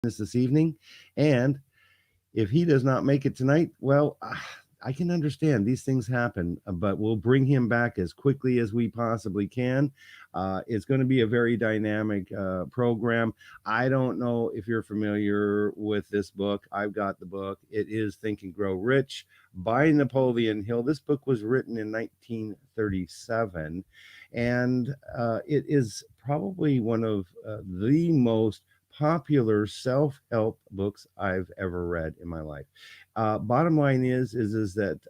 this evening. And if he does not make it tonight, well, I can understand these things happen, but we'll bring him back as quickly as we possibly can. It's going to be a very dynamic program. I don't know if you're familiar with this book. I've got the book. It is Think and Grow Rich by Napoleon Hill. This book was written in 1937, and it is probably one of the most popular self-help books I've ever read in my life. Bottom line is that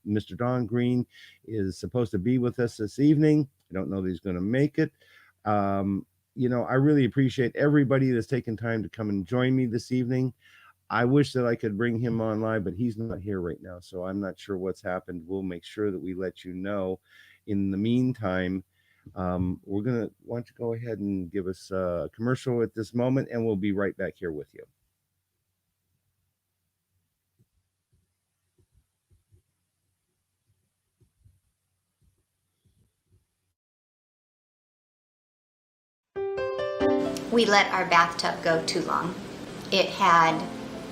Mr. Don Green is supposed to be with us this evening. I don't know that he's going to make it. I really appreciate everybody that's taken time to come and join me this evening. I wish that I could bring him on live, but he's not here right now, so I'm not sure what's happened. We'll make sure that we let you know. In the meantime, we're going to want to go ahead and give us a commercial at this moment, and we'll be right back here with you. We let our bathtub go too long. It had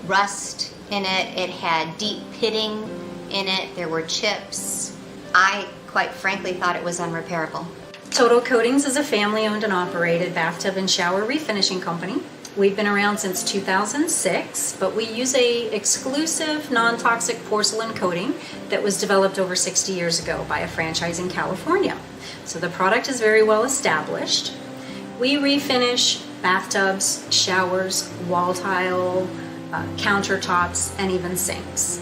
rust in it. It had deep pitting in it. There were chips. I, quite frankly, thought it was unrepairable. Total Coatings is a family-owned and operated bathtub and shower refinishing company. We've been around since 2006, but we use a exclusive non-toxic porcelain coating that was developed over 60 years ago by a franchise in California. So the product is very well established. We refinish bathtubs, showers, wall tile, countertops, and even sinks.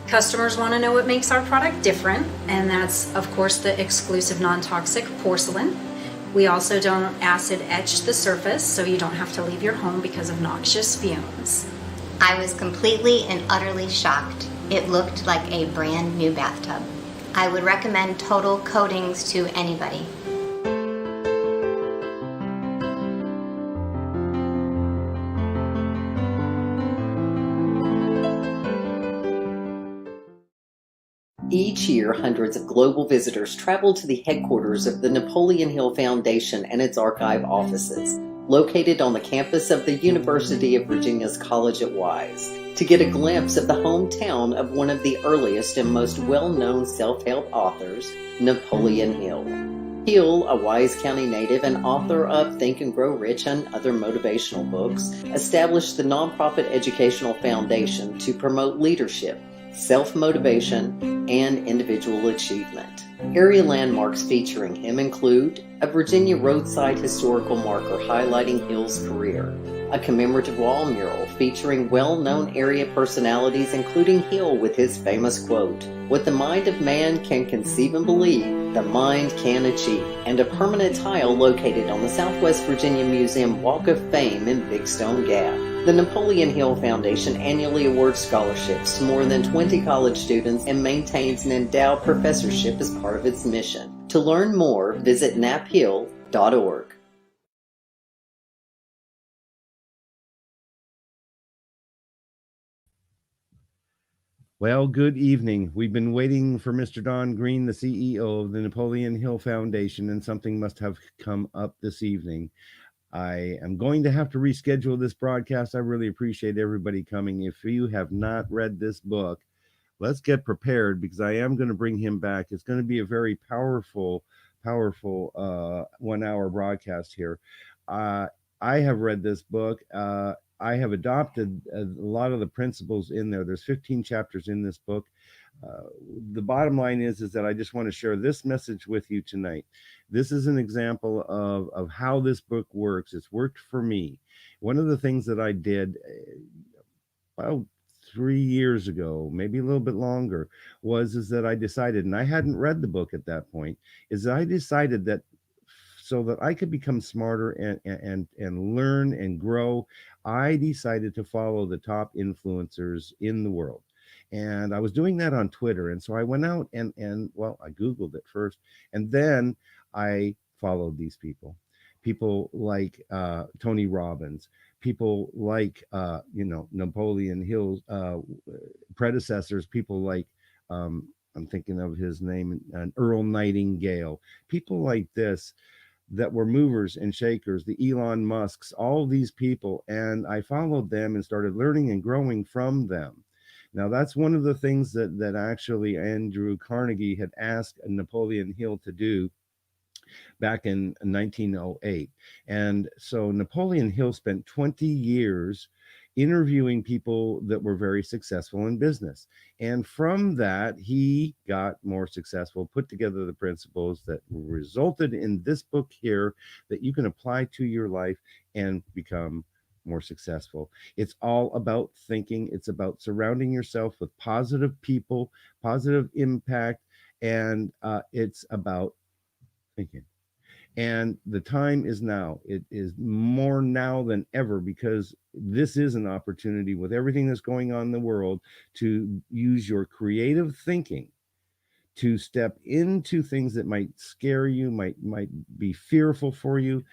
Customers want to know what makes our product different, and that's, of course, the exclusive non-toxic porcelain. We also don't acid etch the surface, so you don't have to leave your home because of noxious fumes. I was completely and utterly shocked. It looked like a brand new bathtub. I would recommend Total Coatings to anybody. Each year, hundreds of global visitors travel to the headquarters of the Napoleon Hill Foundation and its archive offices, located on the campus of the University of Virginia's College at Wise, to get a glimpse of the hometown of one of the earliest and most well-known self-help authors, Napoleon Hill. Hill, a Wise County native and author of Think and Grow Rich and other motivational books, established the nonprofit educational foundation to promote leadership, self-motivation, and individual achievement. Area landmarks featuring him include a Virginia roadside historical marker highlighting Hill's career, a commemorative wall mural featuring well-known area personalities including Hill with his famous quote, "What the mind of man can conceive and believe, the mind can achieve," and a permanent tile located on the Southwest Virginia Museum Walk of Fame in Big Stone Gap. The Napoleon Hill Foundation annually awards scholarships to more than 20 college students and maintains an endowed professorship as part of its mission. To learn more, visit naphill.org. Well, good evening. We've been waiting for Mr. Don Green, the CEO of the Napoleon Hill Foundation, and something must have come up this evening. I am going to have to reschedule this broadcast. I really appreciate everybody coming. If you have not read this book, let's get prepared because I am going to bring him back. It's going to be a very powerful 1 hour broadcast here. I have read this book. I have adopted a lot of the principles in there. There's 15 chapters in this book. The bottom line is that I just want to share this message with you tonight. This is an example of how this book works. It's worked for me. One of the things that I did about 3 years ago, maybe a little bit longer, is that I decided, and I hadn't read the book at that point, is that I decided that so that I could become smarter and learn and grow, I decided to follow the top influencers in the world. And I was doing that on Twitter. And so I went out and I Googled it first. And then I followed these people. People like Tony Robbins, people like, Napoleon Hill's predecessors, people like, I'm thinking of his name, Earl Nightingale, people like this that were movers and shakers, the Elon Musks, all these people, and I followed them and started learning and growing from them. Now, that's one of the things that actually Andrew Carnegie had asked Napoleon Hill to do back in 1908. And so Napoleon Hill spent 20 years interviewing people that were very successful in business. And from that, he got more successful, put together the principles that resulted in this book here that you can apply to your life and become more successful. It's all about thinking. It's about surrounding yourself with positive people, positive impact, and it's about thinking. And the time is now. It is more now than ever, because this is an opportunity with everything that's going on in the world to use your creative thinking to step into things that might scare you, might be fearful for you,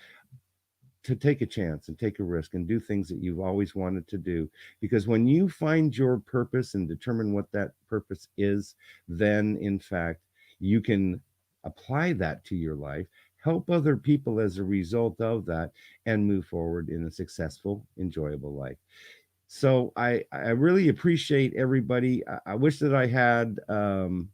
to take a chance and take a risk and do things that you've always wanted to do. Because when you find your purpose and determine what that purpose is, then in fact, you can apply that to your life, help other people as a result of that, and move forward in a successful, enjoyable life. So I really appreciate everybody. I wish that I had Don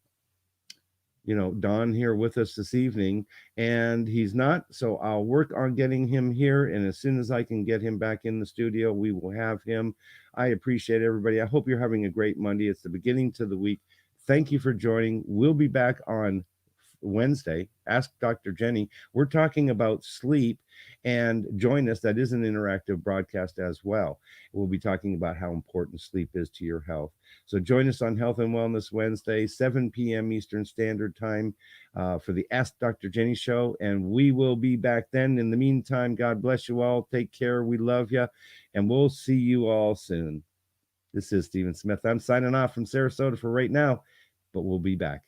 here with us this evening, and he's not. So I'll work on getting him here. And as soon as I can get him back in the studio, we will have him. I appreciate everybody. I hope you're having a great Monday. It's the beginning to the week. Thank you for joining. We'll be back on Wednesday. Ask Dr. Jenny. We're talking about sleep, and join us. That is an interactive broadcast as well. We'll be talking about how important sleep is to your health. So join us on Health and Wellness Wednesday, 7 p.m. Eastern Standard Time for the Ask Dr. Jenny show. And we will be back then. In the meantime, God bless you all. Take care. We love you. And we'll see you all soon. This is Stephen Smith. I'm signing off from Sarasota for right now, but we'll be back.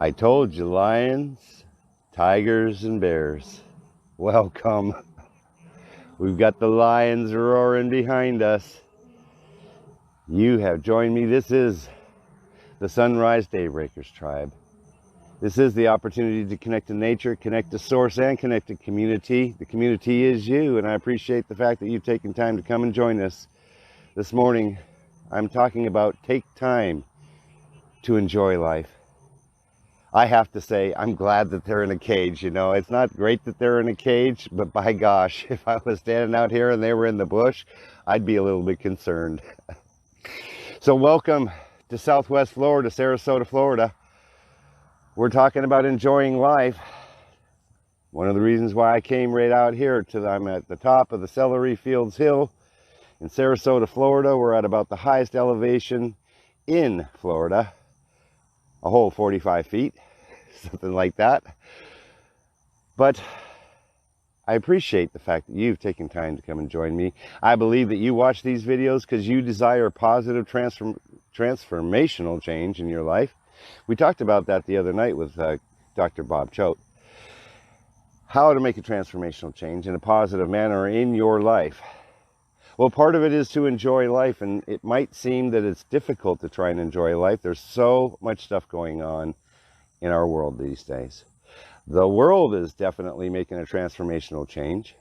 I told you, lions, tigers, and bears. Welcome. We've got the lions roaring behind us. You have joined me. This is the Sunrise Daybreakers tribe. This is the opportunity to connect to nature, connect to source, and connect to community. The community is you, and I appreciate the fact that you've taken time to come and join us. This morning, I'm talking about take time to enjoy life. I have to say, I'm glad that they're in a cage. It's not great that they're in a cage, but by gosh, if I was standing out here and they were in the bush, I'd be a little bit concerned. So welcome to Southwest Florida, Sarasota, Florida. We're talking about enjoying life. One of the reasons why I came right out here I'm at the top of the Celery Fields Hill in Sarasota, Florida. We're at about the highest elevation in Florida, a whole 45 feet, something like that. But I appreciate the fact that you've taken time to come and join me. I believe that you watch these videos because you desire positive transformational change in your life. We talked about that the other night with Dr. Bob Choate. How to make a transformational change in a positive manner in your life. Well, part of it is to enjoy life, and it might seem that it's difficult to try and enjoy life. There's so much stuff going on in our world these days. The world is definitely making a transformational change.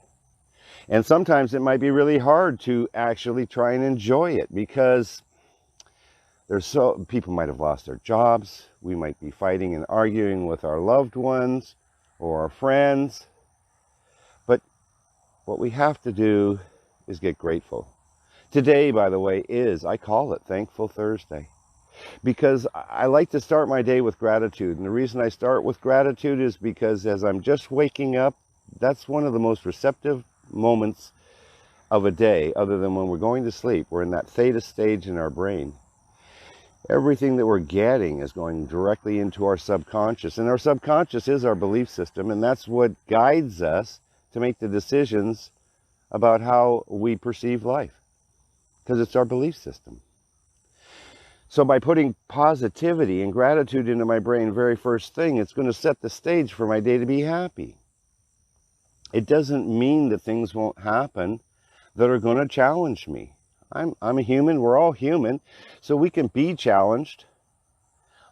And sometimes it might be really hard to actually try and enjoy it because people might have lost their jobs. We might be fighting and arguing with our loved ones or our friends. But what we have to do is get grateful. Today, by the way, I call it Thankful Thursday, because I like to start my day with gratitude. And the reason I start with gratitude is because as I'm just waking up, that's one of the most receptive moments of a day, other than when we're going to sleep. We're in that theta stage in our brain. Everything that we're getting is going directly into our subconscious, and our subconscious is our belief system, and that's what guides us to make the decisions about how we perceive life, because it's our belief system. So by putting positivity and gratitude into my brain very first thing, it's going to set the stage for my day to be happy. It doesn't mean that things won't happen that are going to challenge me. I'm a human. We're all human. So we can be challenged.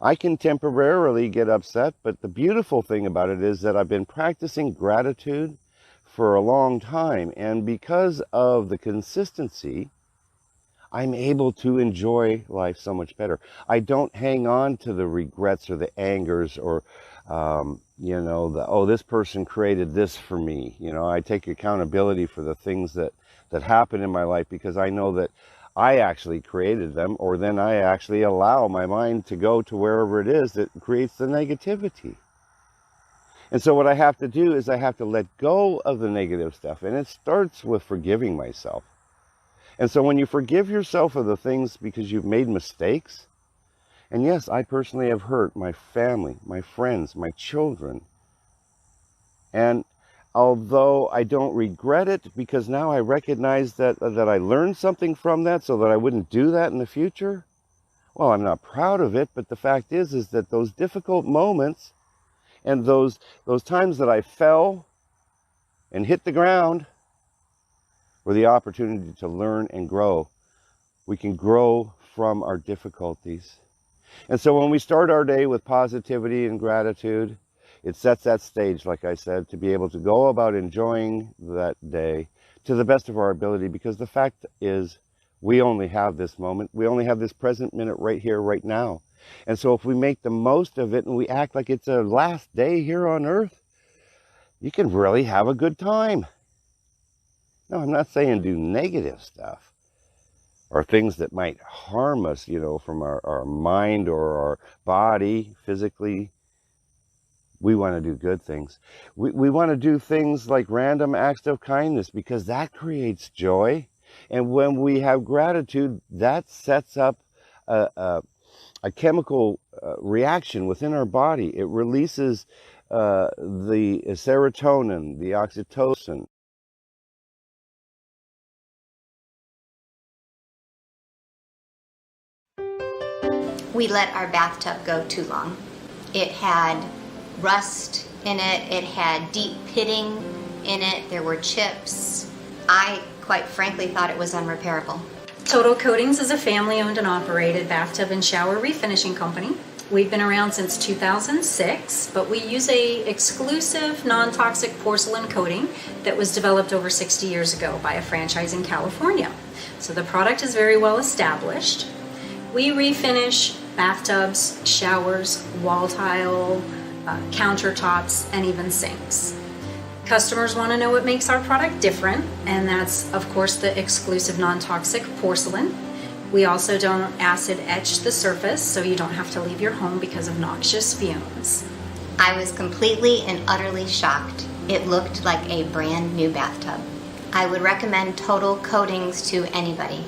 I can temporarily get upset. But the beautiful thing about it is that I've been practicing gratitude for a long time. And because of the consistency, I'm able to enjoy life so much better. I don't hang on to the regrets or the angers or, this person created this for me. I take accountability for the things that happen in my life because I know that I actually created them, or then I actually allow my mind to go to wherever it is that creates the negativity. And so what I have to do is I have to let go of the negative stuff. And it starts with forgiving myself. And so when you forgive yourself of the things because you've made mistakes, and yes, I personally have hurt my family, my friends, my children. And although I don't regret it, because now I recognize that I learned something from that so that I wouldn't do that in the future, well, I'm not proud of it, but the fact is that those difficult moments and those times that I fell and hit the ground were the opportunity to learn and grow. We can grow from our difficulties. And so when we start our day with positivity and gratitude, it sets that stage, like I said, to be able to go about enjoying that day to the best of our ability, because the fact is we only have this moment. We only have this present minute right here, right now. And so if we make the most of it and we act like it's our last day here on earth, you can really have a good time. No, I'm not saying do negative stuff or things that might harm us, from our mind or our body physically. We want to do good things. We want to do things like random acts of kindness because that creates joy. And when we have gratitude, that sets up a chemical reaction within our body. It releases the serotonin, the oxytocin. We let our bathtub go too long. It had rust in it. It had deep pitting in it. There were chips. I, quite frankly, thought it was unrepairable. Total Coatings is a family-owned and operated bathtub and shower refinishing company. We've been around since 2006, but we use a exclusive non-toxic porcelain coating that was developed over 60 years ago by a franchise in California. So the product is very well established. We refinish bathtubs, showers, wall tile, countertops, and even sinks. Customers want to know what makes our product different, and that's, of course, the exclusive non-toxic porcelain. We also don't acid etch the surface, so you don't have to leave your home because of noxious fumes. I was completely and utterly shocked. It looked like a brand new bathtub. I would recommend Total Coatings to anybody.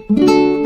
you.